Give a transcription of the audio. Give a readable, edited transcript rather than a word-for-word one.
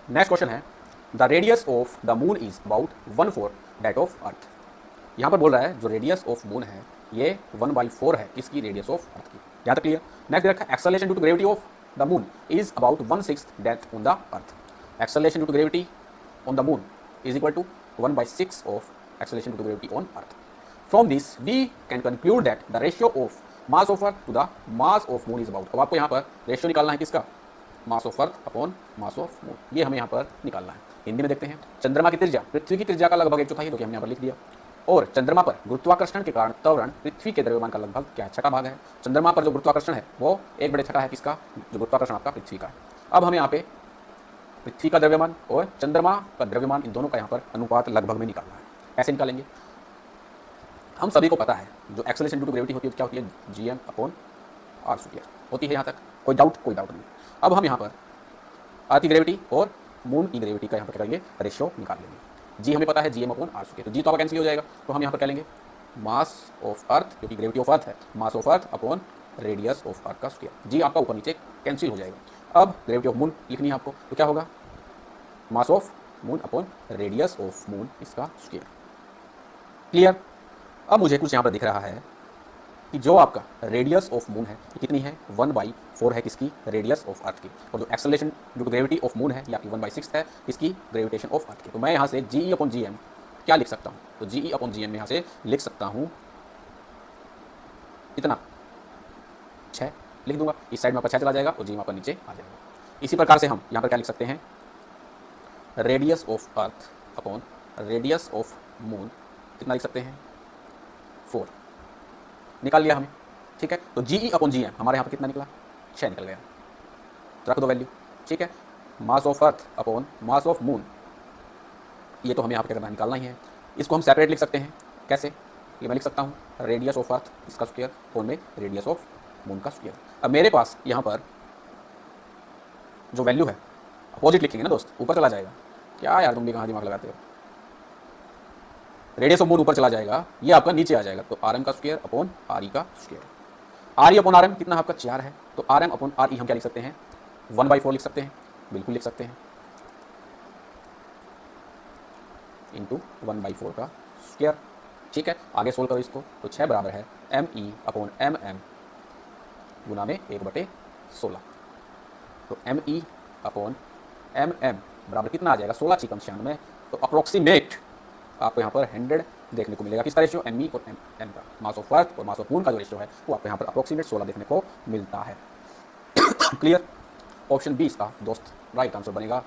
Next question है the radius of the moon is about 1/4 that of earth. यहाँ पर बोल रहा है जो रेडियस ऑफ मून है ये 1/4 है किसकी, रेडियस ऑफ अर्थ की। यहाँ तक क्लियर। नेक्स्ट दे रखा है acceleration due to gravity of the moon is about 1/6 that on the earth. Acceleration due to gravity on the moon is equal to 1/6 of acceleration due to gravity on earth. From this we can conclude that the ratio of mass of earth to the mass of moon is about. अब आपको यहाँ पर ratio निकालना है किसका, mass of earth upon mass of moon, ये हमें यहाँ पर निकालना है। हिंदी में देखते हैं, चंद्रमा की त्रिज्या पृथ्वी की त्रिज्या का लगभग 1/4 है, जो कि हमने यहाँ पर लिख दिया। और चंद्रमा पर गुरुत्वाकर्षण के कारण त्वरण पृथ्वी के द्रव्यमान का लगभग क्या, छठा भाग है। चंद्रमा पर जो गुरुत्वाकर्षण है वो 1/6 है किसका, जो गुरुत्वाकर्षण आपका पृथ्वी का है। अब हमें यहाँ पे पृथ्वी का द्रव्यमान और चंद्रमा का द्रव्यमान इन दोनों का यहाँ पर अनुपात लगभग में निकालना है। ऐसे निकालेंगे। हम सभी को पता है जो एक्सेलरेशन ड्यू टू ग्रेविटी होती है क्या होती है, Gm/r² होती है। यहाँ तक कोई डाउट नहीं। अब हम यहाँ पर अर्थ की ग्रेविटी और मून की ग्रेविटी का यहाँ पर क्या करेंगे, रेशियो निकाल लेंगे। जी हमें पता है Gm/r², तो जी तो आपका कैंसिल हो जाएगा, तो हम यहाँ पर क्या लेंगे, मास ऑफ अर्थ, क्योंकि ग्रेविटी ऑफ अर्थ है, मास of earth upon radius of earth का स्क्वायर। जी आपका ऊपर नीचे कैंसिल हो जाएगा। अब ग्रेविटी ऑफ मून लिखनी है आपको, तो क्या होगा, मास of moon upon radius of moon इसका स्क्वायर। क्लियर। अब मुझे कुछ यहाँ पर दिख रहा है कि जो आपका रेडियस ऑफ मून है ये कितनी है, 1/4 है किसकी, रेडियस ऑफ अर्थ की। और जो acceleration due to gravity of moon है या 1/6 है किसकी, ग्रेविटेशन ऑफ अर्थ की। तो मैं यहाँ से Ge/Gm क्या लिख सकता हूँ, तो Ge/Gm में यहाँ से लिख सकता हूँ इतना 6 लिख दूंगा। इस साइड में आपका 6 चला जाएगा और G पर नीचे आ जाएगा। इसी प्रकार से हम यहाँ पर क्या लिख सकते हैं, radius of earth upon radius of moon कितना लिख सकते हैं, 4 निकाल लिया हमें। ठीक है, तो Ge/Gm हमारे यहाँ पर कितना निकला, 6 निकल गया। तो रख दो वैल्यू। ठीक है, मास of earth upon mass of moon, ये तो हमें यहाँ पर क्या करना, निकालना ही है। इसको हम सेपरेट लिख सकते हैं। कैसे, ये मैं लिख सकता हूँ रेडियस ऑफ अर्थ इसका स्क्वायर अपॉन में रेडियस ऑफ मून का स्क्वायर। अब मेरे पास यहाँ पर जो वैल्यू है अपोजिट लिखेंगे ना दोस्त, ऊपर चला जाएगा। क्या यार तुम भी कहाँ दिमाग लगाते हो, रेडियस ऑफ मून ऊपर चला जाएगा, ये आपका नीचे आ जाएगा। तो Rm का स्क्वायर अपॉन Re का स्क्वायर। Re अपॉन Rm कितना आपका 4 है, तो Rm अपॉन Re हम क्या लिख सकते हैं, 1/4 लिख सकते हैं, बिल्कुल लिख सकते हैं, इंटू 1/4 का स्क्वायर। ठीक है, आगे सोल्व करो इसको, तो 6 बराबर है Me/mm गुना में 1/16। तो Me/mm बराबर कितना आ जाएगा, 16×96। तो अप्रोक्सीमेट आपको यहाँ पर 100 देखने को मिलेगा। किसका रेशियो, Me और M का, मास ऑफ अर्थ और मास ऑफ मून का जो रेशियो है वो आपको यहाँ पर अप्रोक्सीमेट 16 देखने को मिलता है। क्लियर। ऑप्शन बी इसका दोस्त राइट आंसर बनेगा।